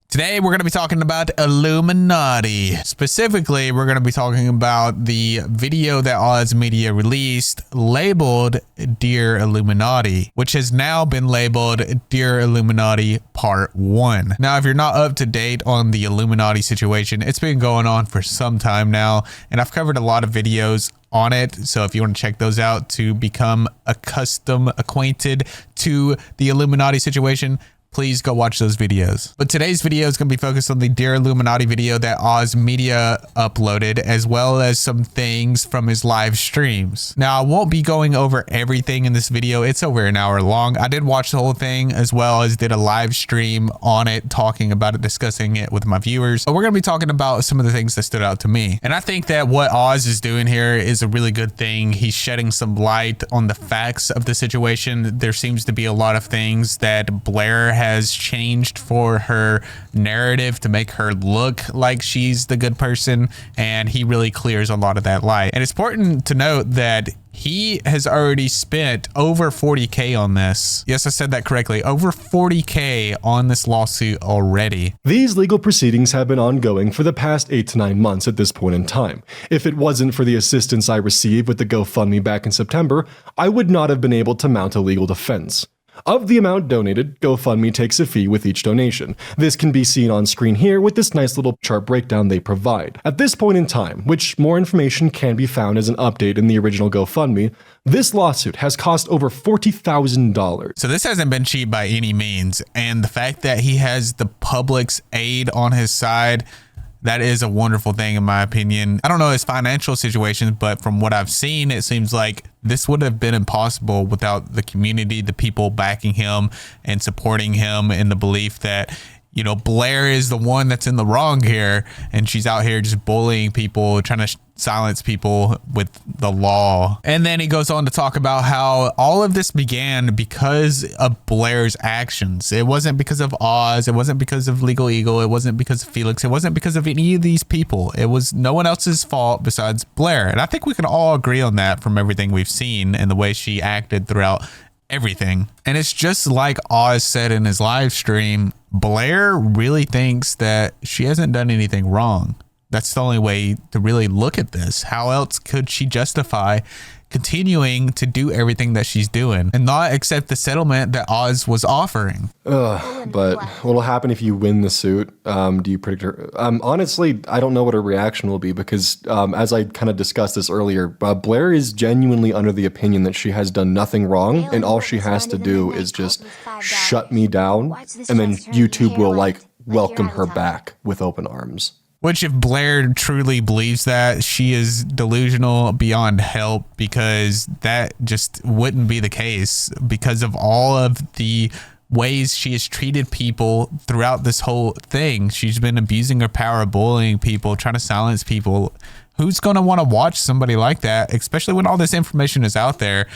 Today, we're going to be talking about Illuminaughtii. Specifically, we're going to be talking about the video that Oz Media released labeled Dear Illuminaughtii, which has now been labeled Dear Illuminaughtii Part 1. Now, if you're not up to date on the Illuminaughtii situation, it's been going on for some time now, and I've covered a lot of videos on it. So if you want to check those out to become acquainted to the Illuminaughtii situation, please go watch those videos. But today's video is going to be focused on the Dear Illuminaughtii video that Oz Media uploaded, as well as some things from his live streams. Now, I won't be going over everything in this video. It's over an hour long. I did watch the whole thing, as well as did a live stream on it, talking about it, discussing it with my viewers. But we're going to be talking about some of the things that stood out to me. And I think that what Oz is doing here is a really good thing. He's shedding some light on the facts of the situation. There seems to be a lot of things that Blair has changed for her narrative to make her look like she's the good person, and he really clears a lot of that light. And it's important to note that he has already spent over 40K on this. Yes, I said that correctly. Over 40K on this lawsuit already. These legal proceedings have been ongoing for the past 8 to 9 months at this point in time. If it wasn't for the assistance I received with the GoFundMe back in September, I would not have been able to mount a legal defense. Of the amount donated, GoFundMe takes a fee with each donation. This can be seen on screen here with this nice little chart breakdown they provide. At this point in time, which more information can be found as an update in the original GoFundMe, this lawsuit has cost over $40,000. So this hasn't been cheap by any means, and the fact that he has the public's aid on his side, that is a wonderful thing in my opinion. I don't know his financial situation, but from what I've seen, it seems like this would have been impossible without the community, the people backing him and supporting him in the belief that, you know, Blair is the one that's in the wrong here, and she's out here just bullying people, trying to silence people with the law. And then he goes on to talk about how all of this began because of Blair's actions. It wasn't because of Oz. It wasn't because of Legal Eagle. It wasn't because of Felix. It wasn't because of any of these people. It was no one else's fault besides Blair. And I think we can all agree on that from everything we've seen and the way she acted throughout everything. And it's just like Oz said in his live stream, Blair really thinks that she hasn't done anything wrong. That's the only way to really look at this. How else could she justify continuing to do everything that she's doing and not accept the settlement that Oz was offering? But what'll happen if you win the suit? Do you predict her? Honestly, I don't know what her reaction will be because as I kind of discussed this earlier, Blair is genuinely under the opinion that she has done nothing wrong and all she has to do is just shut me down, and then YouTube will like welcome her back with open arms. Which, if Blair truly believes that, she is delusional beyond help, because that just wouldn't be the case because of all of the ways she has treated people throughout this whole thing. She's been abusing her power, bullying people, trying to silence people. Who's going to want to watch somebody like that, especially when all this information is out there?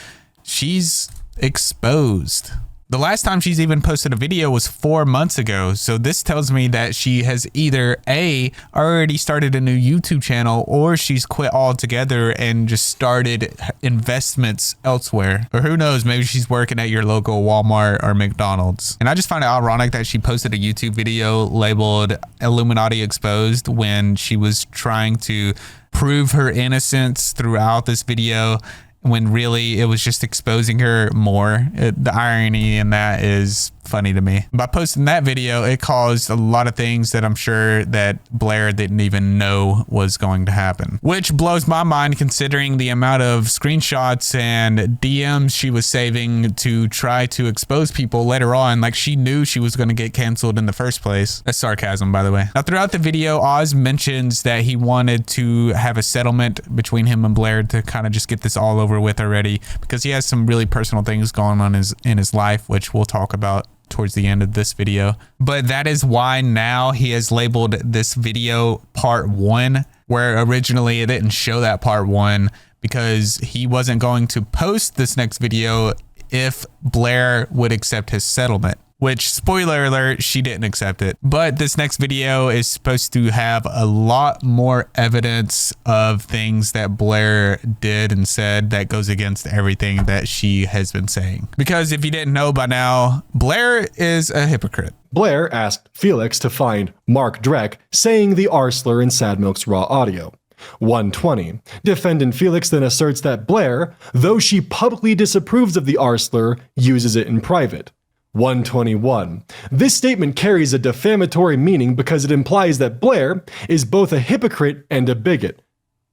She's exposed. The last time she's even posted a video was 4 months ago. So this tells me that she has either A, already started a new YouTube channel, or she's quit altogether and just started investments elsewhere. Or who knows, maybe she's working at your local Walmart or McDonald's. And I just find it ironic that she posted a YouTube video labeled Illuminaughtii Exposed when she was trying to prove her innocence throughout this video, when really it was just exposing her more. The irony in that is funny to me. By posting that video, it caused a lot of things that I'm sure that Blair didn't even know was going to happen, which blows my mind considering the amount of screenshots and DMs she was saving to try to expose people later on. Like, she knew she was going to get canceled in the first place. That's sarcasm, by the way. Now, throughout the video, Oz mentions that he wanted to have a settlement between him and Blair to kind of just get this all over with already, because he has some really personal things going on in his life, which we'll talk about towards the end of this video. But that is why now he has labeled this video part 1, where originally it didn't show that part 1, because he wasn't going to post this next video if Blair would accept his settlement, which, spoiler alert, she didn't accept it. But this next video is supposed to have a lot more evidence of things that Blair did and said that goes against everything that she has been saying. Because if you didn't know by now, Blair is a hypocrite. Blair asked Felix to find Mark Drek saying the R slur in Sad Milk's raw audio. 120. Defendant Felix then asserts that Blair, though she publicly disapproves of the R slur, uses it in private. 121. This statement carries a defamatory meaning because it implies that Blair is both a hypocrite and a bigot.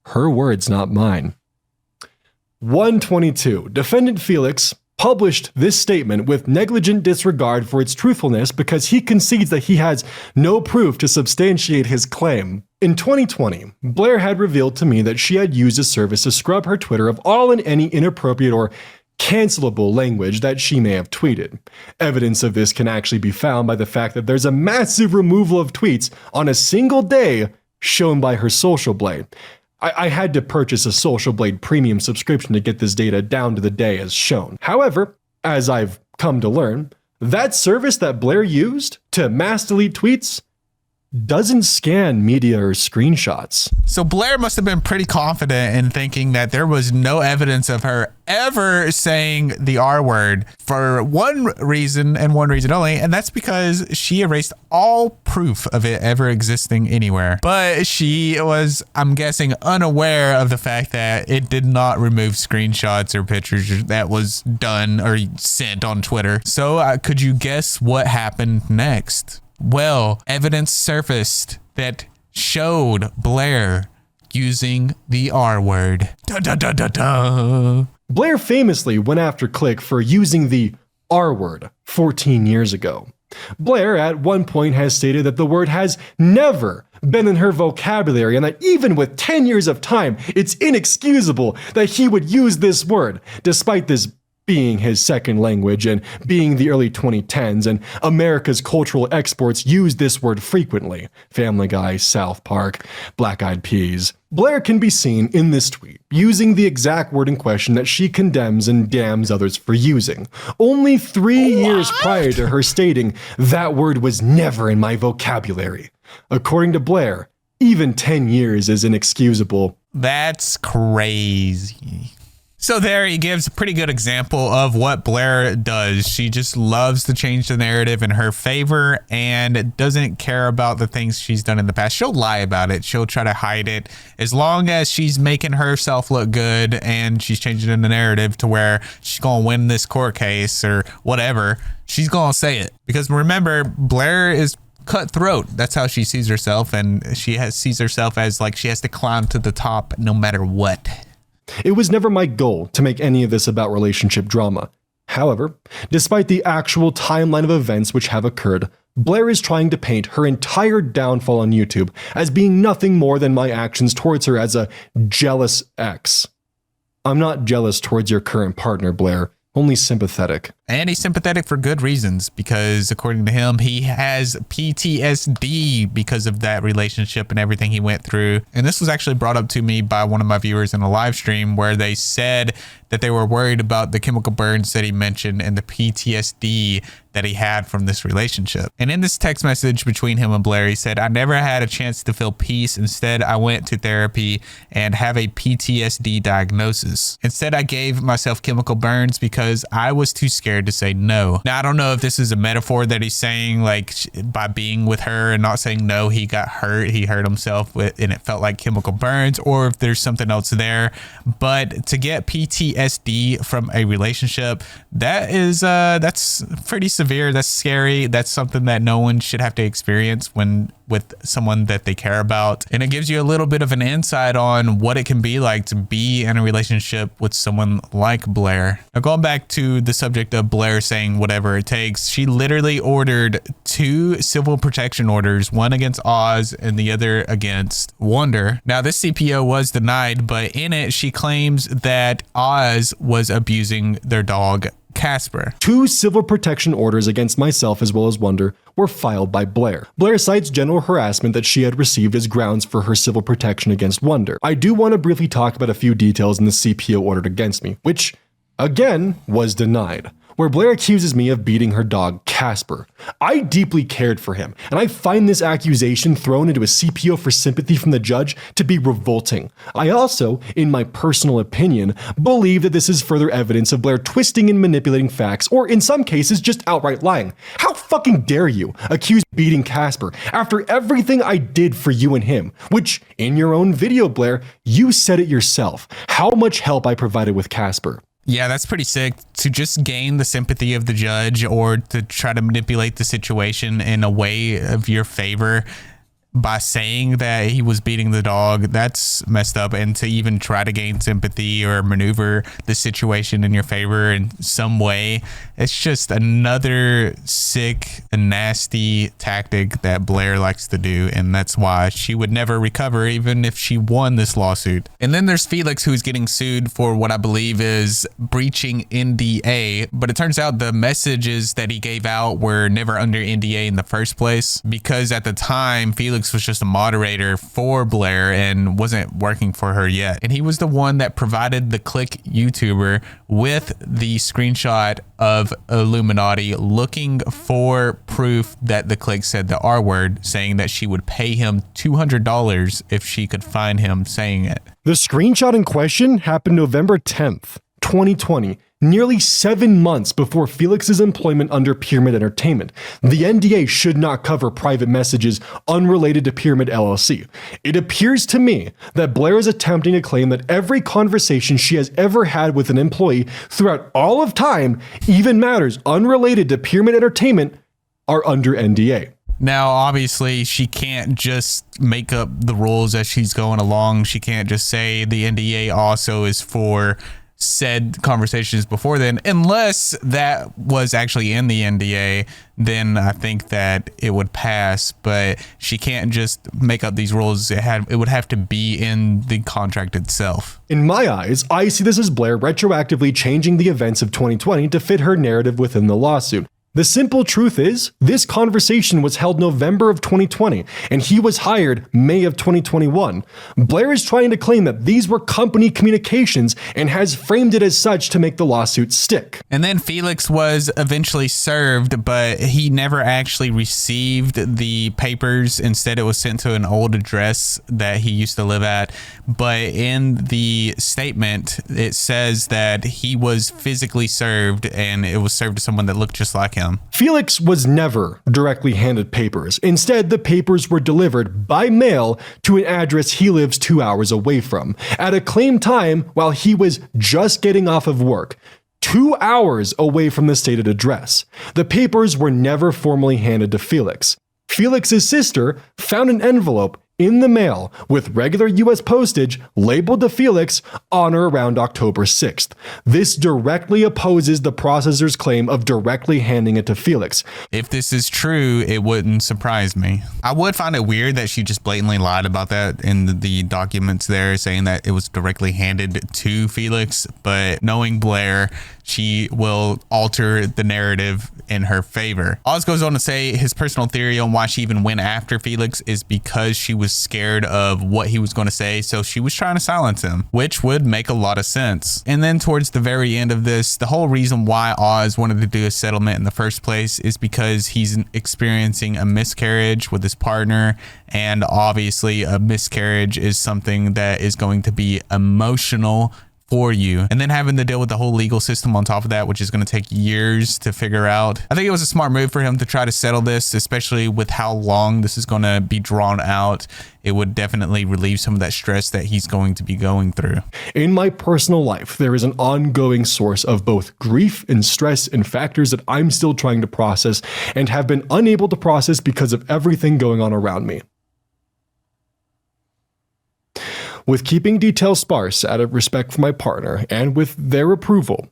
Her words, not mine. 122. Defendant Felix published this statement with negligent disregard for its truthfulness because he concedes that he has no proof to substantiate his claim. In 2020, Blair had revealed to me that she had used a service to scrub her Twitter of all and any inappropriate or cancelable language that she may have tweeted. Evidence of this can actually be found by the fact that there's a massive removal of tweets on a single day shown by her Social Blade. I had to purchase a Social Blade premium subscription to get this data down to the day as shown. However, as I've come to learn, that service that Blair used to mass delete tweets doesn't scan media or screenshots. So Blair must have been pretty confident in thinking that there was no evidence of her ever saying the R word for one reason and one reason only, and that's because she erased all proof of it ever existing anywhere. But she was, I'm guessing, unaware of the fact that it did not remove screenshots or pictures that was done or sent on Twitter. So could you guess what happened next? Well, evidence surfaced that showed Blair using the R word. Dun, dun, dun, dun, dun. Blair famously went after Click for using the R word 14 years ago. Blair at one point has stated that the word has never been in her vocabulary and that even with 10 years of time, it's inexcusable that he would use this word, despite this being his second language and being the early 2010s, and America's cultural exports use this word frequently. Family Guy, South Park, Black Eyed Peas. Blair can be seen in this tweet using the exact word in question that she condemns and damns others for using. Only 3 years prior to her stating, that word was never in my vocabulary. According to Blair, even 10 years is inexcusable. That's crazy. So there he gives a pretty good example of what Blair does. She just loves to change the narrative in her favor and doesn't care about the things she's done in the past. She'll lie about it. She'll try to hide it. As long as she's making herself look good and she's changing the narrative to where she's going to win this court case or whatever, she's going to say it. Because remember, Blair is cutthroat. That's how she sees herself, and she sees herself as like she has to climb to the top no matter what. It was never my goal to make any of this about relationship drama. However, despite the actual timeline of events which have occurred, Blair is trying to paint her entire downfall on YouTube as being nothing more than my actions towards her as a jealous ex. I'm not jealous towards your current partner, Blair. Only sympathetic. And he's sympathetic for good reasons, because according to him, he has PTSD because of that relationship and everything he went through. And this was actually brought up to me by one of my viewers in a live stream where they said that they were worried about the chemical burns that he mentioned and the PTSD that he had from this relationship. And in this text message between him and Blair, he said, "I never had a chance to feel peace. Instead, I went to therapy and have a PTSD diagnosis. Instead, I gave myself chemical burns because I was too scared to say no." Now, I don't know if this is a metaphor that he's saying, like by being with her and not saying no, he got hurt. He hurt himself with, and it felt like chemical burns, or if there's something else there. But to get PTSD from a relationship, that's pretty severe. That's scary. That's something that no one should have to experience when with someone that they care about. And it gives you a little bit of an insight on what it can be like to be in a relationship with someone like Blair. Now, going back to the subject of Blair saying whatever it takes, she literally ordered 2 civil protection orders, one against Oz and the other against Wonder. Now, this CPO was denied, but in it, she claims that Oz was abusing their dog, Casper. 2 civil protection orders against myself as well as Wonder were filed by Blair. Blair cites general harassment that she had received as grounds for her civil protection against Wonder. I do want to briefly talk about a few details in the CPO ordered against me, which, again, was denied. where Blair accuses me of beating her dog, Casper. I deeply cared for him, and I find this accusation thrown into a CPO for sympathy from the judge to be revolting. I also, in my personal opinion, believe that this is further evidence of Blair twisting and manipulating facts, or in some cases, just outright lying. How fucking dare you accuse beating Casper after everything I did for you and him, which, in your own video, Blair, you said it yourself, how much help I provided with Casper. Yeah, that's pretty sick to just gain the sympathy of the judge or to try to manipulate the situation in a way of your favor by saying that he was beating the dog. That's messed up. And to even try to gain sympathy or maneuver the situation in your favor in some way, it's just another sick and nasty tactic that Blair likes to do. And that's why she would never recover even if she won this lawsuit. And then there's Felix, who's getting sued for what I believe is breaching NDA. But it turns out the messages that he gave out were never under NDA in the first place, because at the time Felix was just a moderator for Blair and wasn't working for her yet. And he was the one that provided the Click YouTuber with the screenshot of iilluminaughtii looking for proof that the Click said the R word, saying that she would pay him $200 if she could find him saying it. The screenshot in question happened November 10th, 2020. Nearly 7 months before Felix's employment under Pyramid Entertainment. The NDA should not cover private messages unrelated to Pyramid LLC. It appears to me that Blair is attempting to claim that every conversation she has ever had with an employee throughout all of time, even matters unrelated to Pyramid Entertainment, are under NDA. Now, obviously, she can't just make up the rules as she's going along. She can't just say the NDA also is for said conversations before then, unless that was actually in the NDA, then I think that it would pass. But she can't just make up these rules. It would have to be in the contract itself. In my eyes, I see this as Blair retroactively changing the events of 2020 to fit her narrative within the lawsuit. The simple truth is, this conversation was held November of 2020, and he was hired May of 2021. Blair is trying to claim that these were company communications and has framed it as such to make the lawsuit stick. And then Felix was eventually served, but he never actually received the papers. Instead, it was sent to an old address that he used to live at. But in the statement, it says that he was physically served, and it was served to someone that looked just like him. Felix was never directly handed papers. Instead, the papers were delivered by mail to an address he lives 2 hours away from, at a claimed time while he was just getting off of work, 2 hours away from the stated address. The papers were never formally handed to Felix. Felix's sister found an envelope in the mail with regular US postage labeled to Felix on or around October 6th. This directly opposes the processor's claim of directly handing it to Felix. If this is true, it wouldn't surprise me. I would find it weird that she just blatantly lied about that in the documents there, saying that it was directly handed to Felix, but knowing Blair, she will alter the narrative in her favor. Oz goes on to say his personal theory on why she even went after Felix is because she was scared of what he was going to say, so she was trying to silence him, which would make a lot of sense. And then towards the very end of this, the whole reason why Oz wanted to do a settlement in the first place is because he's experiencing a miscarriage with his partner, and obviously a miscarriage is something that is going to be emotional for you, and then having to deal with the whole legal system on top of that, which is going to take years to figure out. I think it was a smart move for him to try to settle this, especially with how long this is going to be drawn out. It would definitely relieve some of that stress that he's going to be going through. In my personal life, there is an ongoing source of both grief and stress and factors that I'm still trying to process and have been unable to process because of everything going on around me. With keeping details sparse out of respect for my partner and with their approval,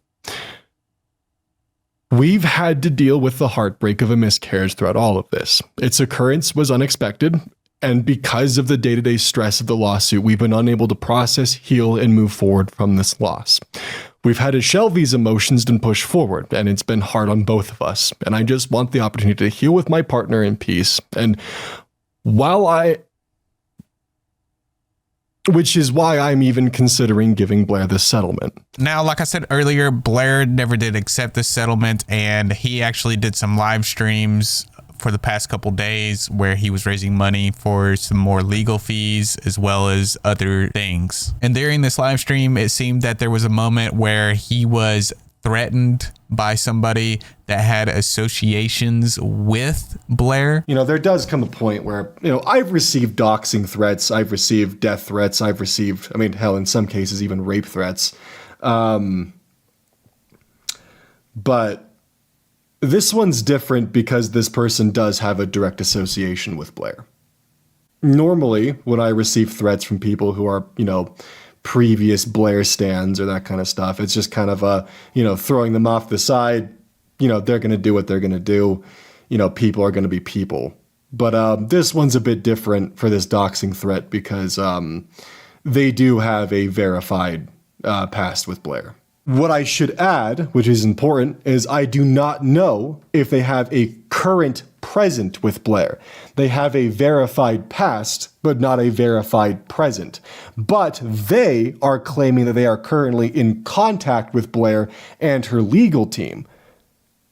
we've had to deal with the heartbreak of a miscarriage throughout all of this. Its occurrence was unexpected, and because of the day-to-day stress of the lawsuit, we've been unable to process, heal, and move forward from this loss. We've had to shelve these emotions and push forward, and it's been hard on both of us, and I just want the opportunity to heal with my partner in peace. And while which is why I'm even considering giving Blair this settlement. Now, like I said earlier, Blair never did accept this settlement, and he actually did some live streams for the past couple days where he was raising money for some more legal fees as well as other things. And during this live stream, it seemed that there was a moment where he was threatened by somebody that had associations with Blair. You know, there does come a point where, you know, I've received doxing threats, I've received death threats, I've received, I mean, hell, in some cases, even rape threats. But this one's different because this person does have a direct association with Blair. Normally, when I receive threats from people who are, you know, previous Blair stands or that kind of stuff, it's just kind of a, you know, throwing them off the side. You know, they're going to do what they're going to do. You know, people are going to be people. But this one's a bit different for this doxing threat because they do have a verified past with Blair. What I should add, which is important, is I do not know if they have a current present with Blair. They have a verified past, but not a verified present. But they are claiming that they are currently in contact with Blair and her legal team.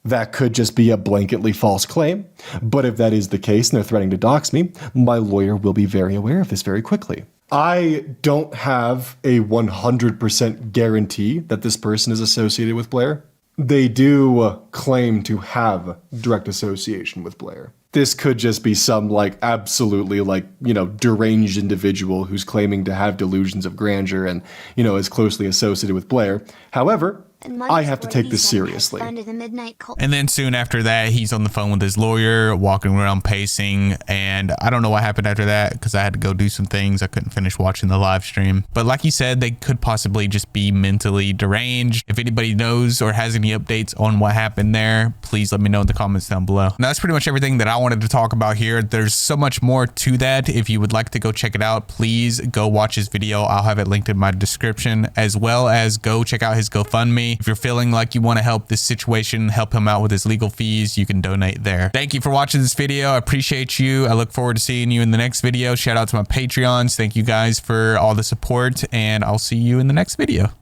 That could just be a blanketly false claim. But if that is the case and they're threatening to dox me, my lawyer will be very aware of this very quickly. I don't have a 100% guarantee that this person is associated with Blair. They do claim to have direct association with Blair. This could just be some like absolutely like, you know, deranged individual who's claiming to have delusions of grandeur and, you know, is closely associated with Blair. However, I have to take this seriously. And then soon after that, he's on the phone with his lawyer, walking around pacing. And I don't know what happened after that because I had to go do some things. I couldn't finish watching the live stream. But like he said, they could possibly just be mentally deranged. If anybody knows or has any updates on what happened there, please let me know in the comments down below. Now, that's pretty much everything that I wanted to talk about here. There's so much more to that. If you would like to go check it out, please go watch his video. I'll have it linked in my description, as well as go check out his GoFundMe. If you're feeling like you want to help this situation, help him out with his legal fees, you can donate there. Thank you for watching this video. I appreciate you. I look forward to seeing you in the next video. Shout out to my Patreons. Thank you guys for all the support, and I'll see you in the next video.